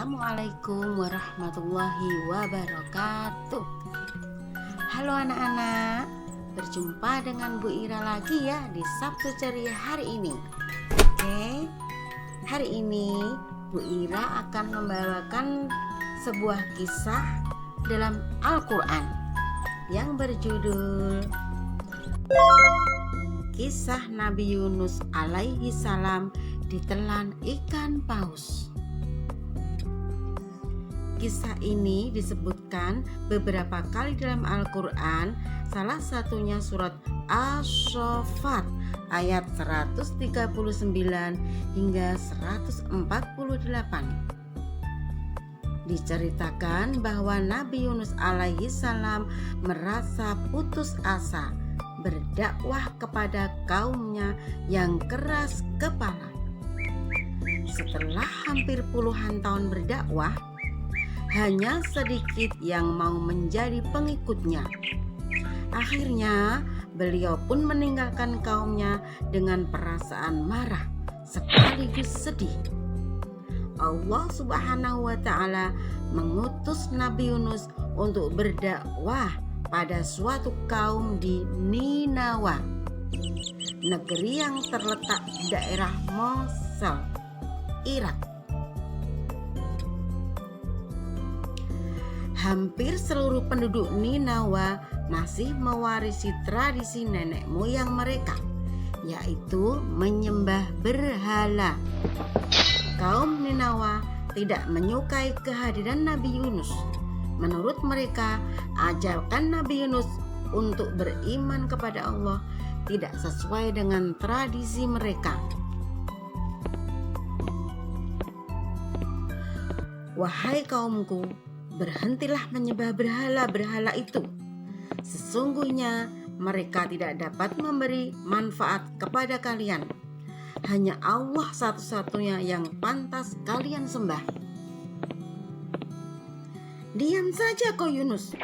Assalamualaikum warahmatullahi wabarakatuh. Halo anak-anak, berjumpa dengan Bu Ira lagi ya di Sabtu Ceria hari ini. Oke, hari ini Bu Ira akan membawakan sebuah kisah dalam Al-Quran yang berjudul Kisah Nabi Yunus alaihi salam ditelan ikan paus. Kisah ini disebutkan beberapa kali dalam Al-Quran, salah satunya surat Asy-Syaffat ayat 139 hingga 148. Diceritakan bahwa Nabi Yunus alaihi salam merasa putus asa berdakwah kepada kaumnya yang keras kepala. Setelah hampir puluhan tahun berdakwah, hanya sedikit yang mau menjadi pengikutnya. Akhirnya beliau pun meninggalkan kaumnya dengan perasaan marah sekaligus sedih. Allah Subhanahu wa Ta'ala mengutus Nabi Yunus untuk berdakwah pada suatu kaum di Ninawa, negeri yang terletak di daerah Mosul, Irak. Hampir seluruh penduduk Ninawa masih mewarisi tradisi nenek moyang mereka, yaitu menyembah berhala. Kaum Ninawa tidak menyukai kehadiran Nabi Yunus. Menurut mereka, ajakan Nabi Yunus untuk beriman kepada Allah tidak sesuai dengan tradisi mereka. Wahai kaumku, berhentilah menyembah berhala-berhala itu. Sesungguhnya mereka tidak dapat memberi manfaat kepada kalian. Hanya Allah satu-satunya yang pantas kalian sembah. Diam saja kau Yunus.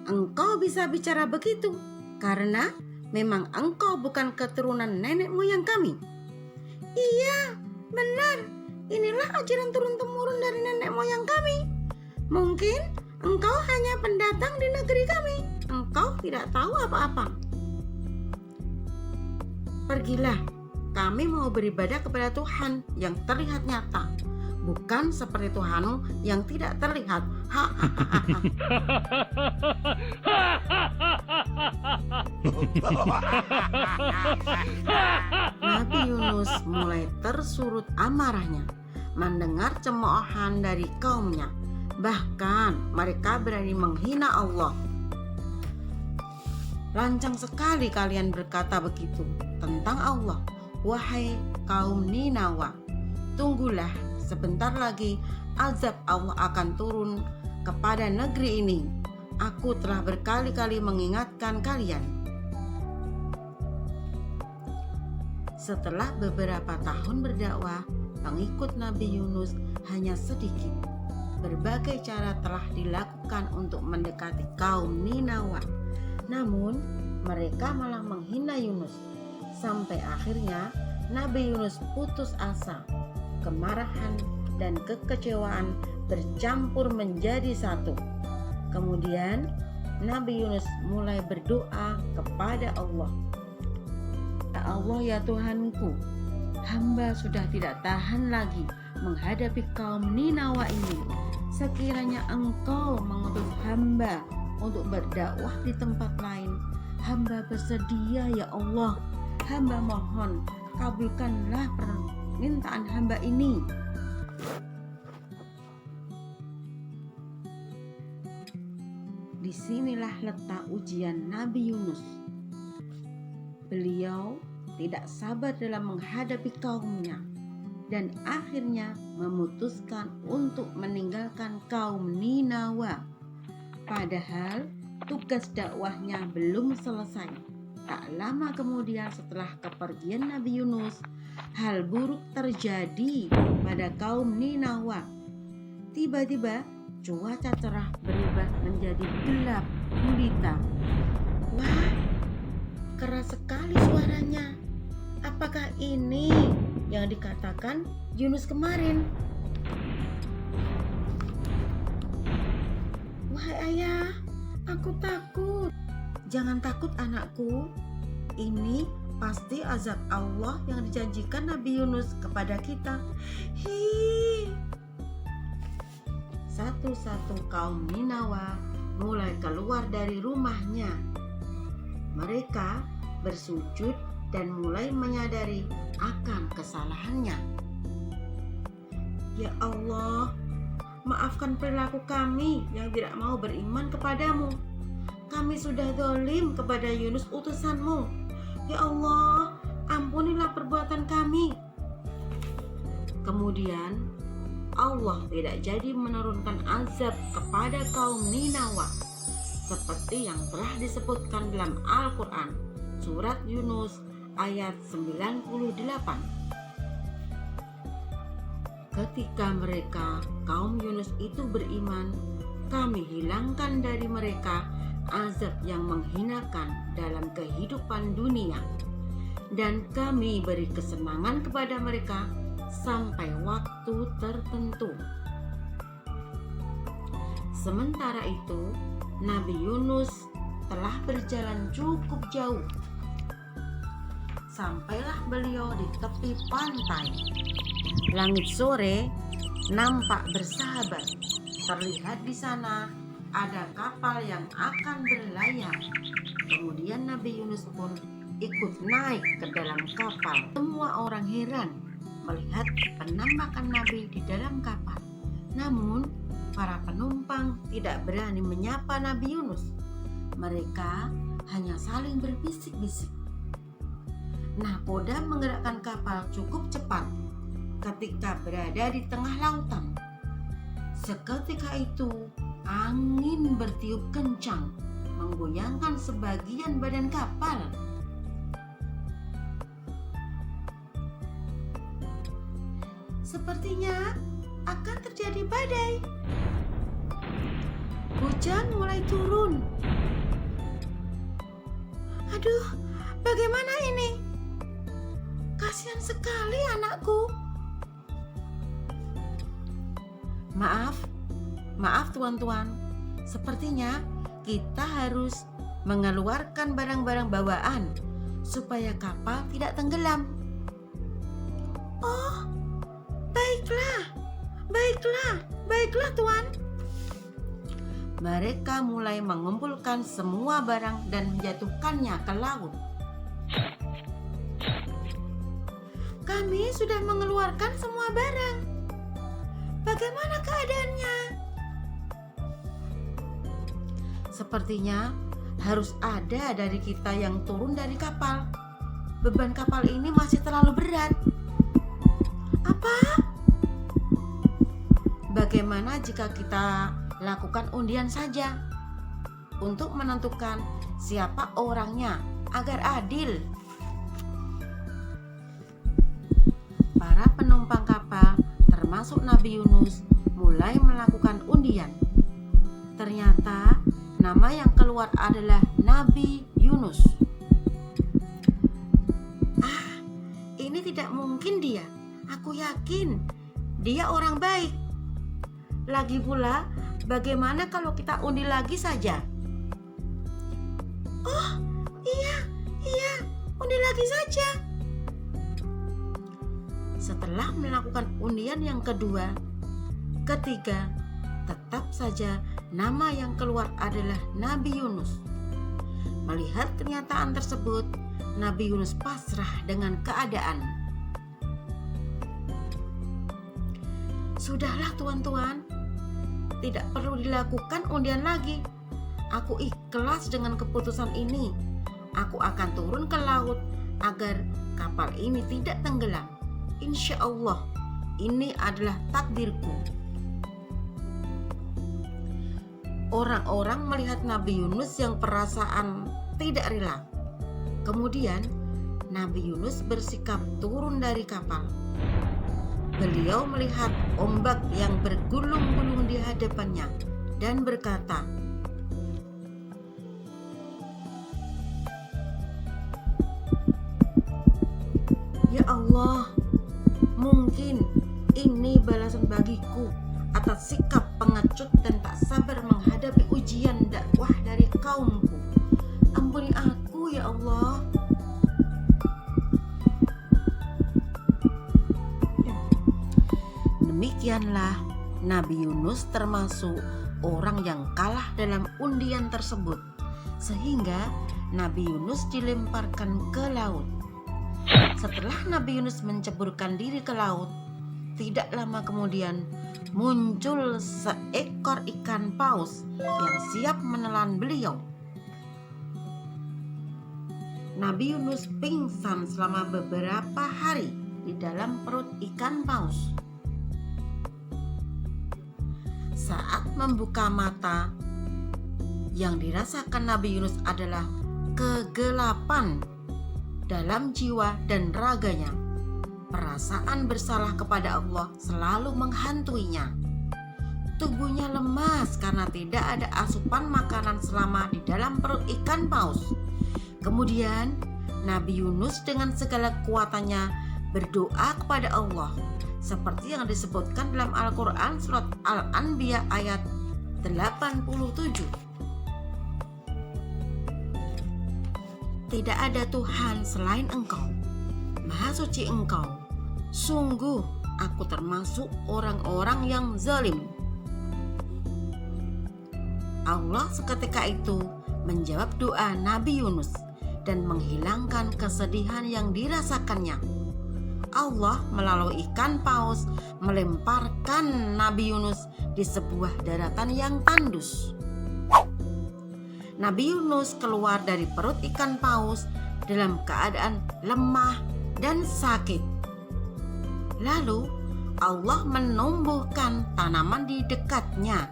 Engkau bisa bicara begitu karena memang engkau bukan keturunan nenek moyang kami. Iya, benar. Inilah ajaran turun-temurun dari nenek moyang kami. Mungkin engkau hanya pendatang di negeri kami. Engkau tidak tahu apa-apa. Pergilah, kami mau beribadah kepada Tuhan yang terlihat nyata, bukan seperti Tuhanmu yang tidak terlihat. Nabi Yunus mulai tersurut amarahnya mendengar cemoohan dari kaumnya. Bahkan mereka berani menghina Allah. Lancang sekali kalian berkata begitu tentang Allah, wahai kaum Ninawa. Tunggulah, sebentar lagi azab Allah akan turun kepada negeri ini. Aku telah berkali-kali mengingatkan kalian. Setelah beberapa tahun berdakwah, pengikut Nabi Yunus hanya sedikit. Berbagai cara telah dilakukan untuk mendekati kaum Ninawa. Namun mereka malah menghina Yunus. Sampai akhirnya Nabi Yunus putus asa. Kemarahan dan kekecewaan bercampur menjadi satu. Kemudian Nabi Yunus mulai berdoa kepada Allah. Ya Allah, ya Tuhanku, hamba sudah tidak tahan lagi menghadapi kaum Ninawa ini. Sekiranya engkau mengutus hamba untuk berdakwah di tempat lain, hamba bersedia ya Allah. Hamba mohon, kabulkanlah permintaan hamba ini. Disinilah letak ujian Nabi Yunus. Beliau tidak sabar dalam menghadapi kaumnya dan akhirnya memutuskan untuk meninggalkan kaum Ninawa. Padahal tugas dakwahnya belum selesai. Tak lama kemudian setelah kepergian Nabi Yunus, hal buruk terjadi pada kaum Ninawa. Tiba-tiba cuaca cerah berubah menjadi gelap gulita. Wah, keras sekali suaranya. Apakah ini yang dikatakan Yunus kemarin? Aku takut. Jangan takut anakku. Ini pasti azab Allah yang dijanjikan Nabi Yunus kepada kita. Hi. Satu-satu kaum Ninawa mulai keluar dari rumahnya. Mereka bersujud dan mulai menyadari akan kesalahannya. Ya Allah, maafkan perilaku kami yang tidak mau beriman kepadamu. Kami sudah zalim kepada Yunus utusanmu. Ya Allah, ampunilah perbuatan kami. Kemudian Allah tidak jadi menurunkan azab kepada kaum Ninawa seperti yang telah disebutkan dalam Al-Quran surat Yunus ayat 98. Ketika mereka kaum Yunus itu beriman, kami hilangkan dari mereka azab yang menghinakan dalam kehidupan dunia, dan kami beri kesenangan kepada mereka sampai waktu tertentu. Sementara itu, Nabi Yunus telah berjalan cukup jauh. Sampailah beliau di tepi pantai. Langit sore nampak bersahabat. Terlihat di sana ada kapal yang akan berlayar. Kemudian Nabi Yunus pun ikut naik ke dalam kapal. Semua orang heran melihat penampakan Nabi di dalam kapal. Namun para penumpang tidak berani menyapa Nabi Yunus. Mereka hanya saling berbisik-bisik. Nahkoda menggerakkan kapal cukup cepat ketika berada di tengah lautan. Seketika itu angin bertiup kencang menggoyangkan sebagian badan kapal. Sepertinya akan terjadi badai. Hujan mulai turun. Aduh, bagaimana ini? Kasihan sekali anakku. Maaf tuan-tuan. Sepertinya kita harus mengeluarkan barang-barang bawaan supaya kapal tidak tenggelam. Oh, baiklah tuan. Mereka mulai mengumpulkan semua barang dan menjatuhkannya ke laut. Kami sudah mengeluarkan semua barang. Bagaimana keadaannya? Sepertinya harus ada dari kita yang turun dari kapal. Beban kapal ini masih terlalu berat. Apa? Bagaimana jika kita lakukan undian saja untuk menentukan siapa orangnya agar adil? Para penumpang kapal termasuk Nabi Yunus mulai melakukan undian. Ternyata nama yang keluar adalah Nabi Yunus. Ini tidak mungkin dia. Aku yakin dia orang baik. Lagi pula, bagaimana kalau kita undi lagi saja? Oh, iya, undi lagi saja. Setelah melakukan undian yang kedua, ketiga, tetap saja nama yang keluar adalah Nabi Yunus. Melihat kenyataan tersebut, Nabi Yunus pasrah dengan keadaan. Sudahlah tuan-tuan, tidak perlu dilakukan undian lagi. Aku ikhlas dengan keputusan ini. Aku akan turun ke laut agar kapal ini tidak tenggelam. Insya Allah, ini adalah takdirku. Orang-orang melihat Nabi Yunus yang perasaan tidak rela. Kemudian Nabi Yunus bersikap turun dari kapal. Beliau melihat ombak yang bergulung-gulung di hadapannya dan berkata, "Ya Allah, mungkin ini balasan bagiku atas sikap pengecut dan tak sabar menghadapi ujian dakwah dari kaumku. Ampuni aku ya Allah. Demikianlah Nabi Yunus termasuk orang yang kalah dalam undian tersebut, sehingga Nabi Yunus dilemparkan ke laut. Setelah Nabi Yunus menceburkan diri ke laut, tidak lama kemudian muncul seekor ikan paus yang siap menelan beliau. Nabi Yunus pingsan selama beberapa hari di dalam perut ikan paus. Saat membuka mata, yang dirasakan Nabi Yunus adalah kegelapan dalam jiwa dan raganya. Perasaan bersalah kepada Allah selalu menghantuinya. Tubuhnya lemas karena tidak ada asupan makanan selama di dalam perut ikan paus. Kemudian Nabi Yunus dengan segala kekuatannya berdoa kepada Allah, seperti yang disebutkan dalam Al-Quran surat Al-Anbiya ayat 87. Tidak ada Tuhan selain Engkau, Maha Suci Engkau. Sungguh aku termasuk orang-orang yang zalim. Allah seketika itu menjawab doa Nabi Yunus dan menghilangkan kesedihan yang dirasakannya. Allah melalui ikan paus melemparkan Nabi Yunus di sebuah daratan yang tandus. Nabi Yunus keluar dari perut ikan paus dalam keadaan lemah dan sakit. Lalu Allah menumbuhkan tanaman di dekatnya.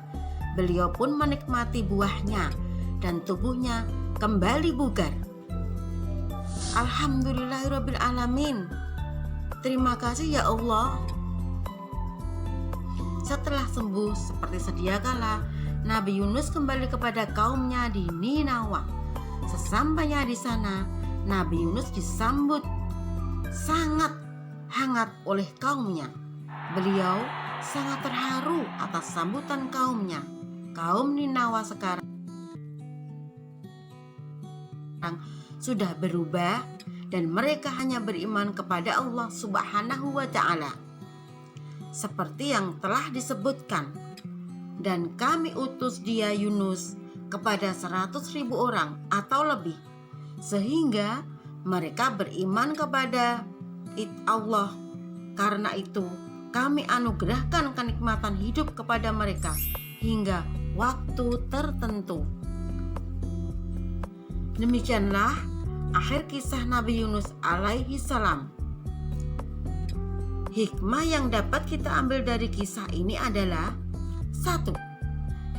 Beliau pun menikmati buahnya dan tubuhnya kembali bugar. Alhamdulillahirabbil alamin. Terima kasih ya Allah. Setelah sembuh seperti sedia kala, Nabi Yunus kembali kepada kaumnya di Ninawa. Sesampainya di sana, Nabi Yunus disambut sangat hangat oleh kaumnya. Beliau sangat terharu atas sambutan kaumnya. Kaum Ninawa sekarang sudah berubah dan mereka hanya beriman kepada Allah Subhanahu wa Ta'ala, seperti yang telah disebutkan. Dan kami utus dia Yunus kepada 100.000 orang atau lebih, sehingga mereka beriman kepada Allah. Karena itu kami anugerahkan kenikmatan hidup kepada mereka hingga waktu tertentu. Demikianlah akhir kisah Nabi Yunus alaihi salam. Hikmah yang dapat kita ambil dari kisah ini adalah: 1.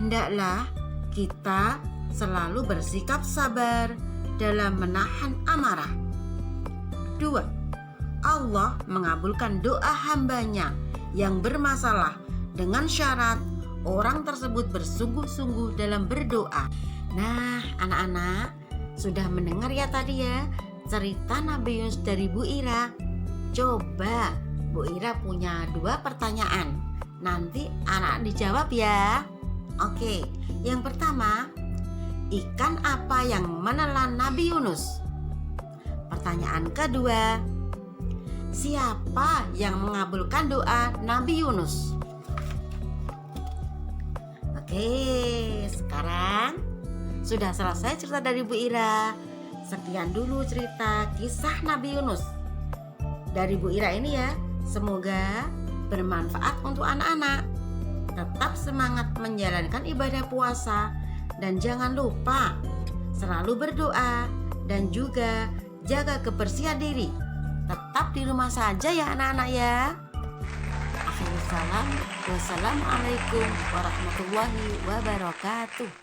Hendaklah kita selalu bersikap sabar dalam menahan amarah. 2. Allah mengabulkan doa hambanya yang bermasalah dengan syarat orang tersebut bersungguh-sungguh dalam berdoa. Nah, anak-anak sudah mendengar ya tadi ya cerita Nabi Yunus dari Bu Ira. Coba Bu Ira punya 2 pertanyaan. Nanti anak dijawab ya. Oke, yang pertama, ikan apa yang menelan Nabi Yunus? Pertanyaan kedua, siapa yang mengabulkan doa Nabi Yunus? Oke, sekarang sudah selesai cerita dari Bu Ira. Sekian dulu cerita kisah Nabi Yunus dari Bu Ira ini ya. Semoga bermanfaat untuk anak-anak. Tetap semangat menjalankan ibadah puasa dan jangan lupa selalu berdoa dan juga jaga kebersihan diri. Tetap di rumah saja ya anak-anak ya. Akhirul salam. Wassalamualaikum warahmatullahi wabarakatuh.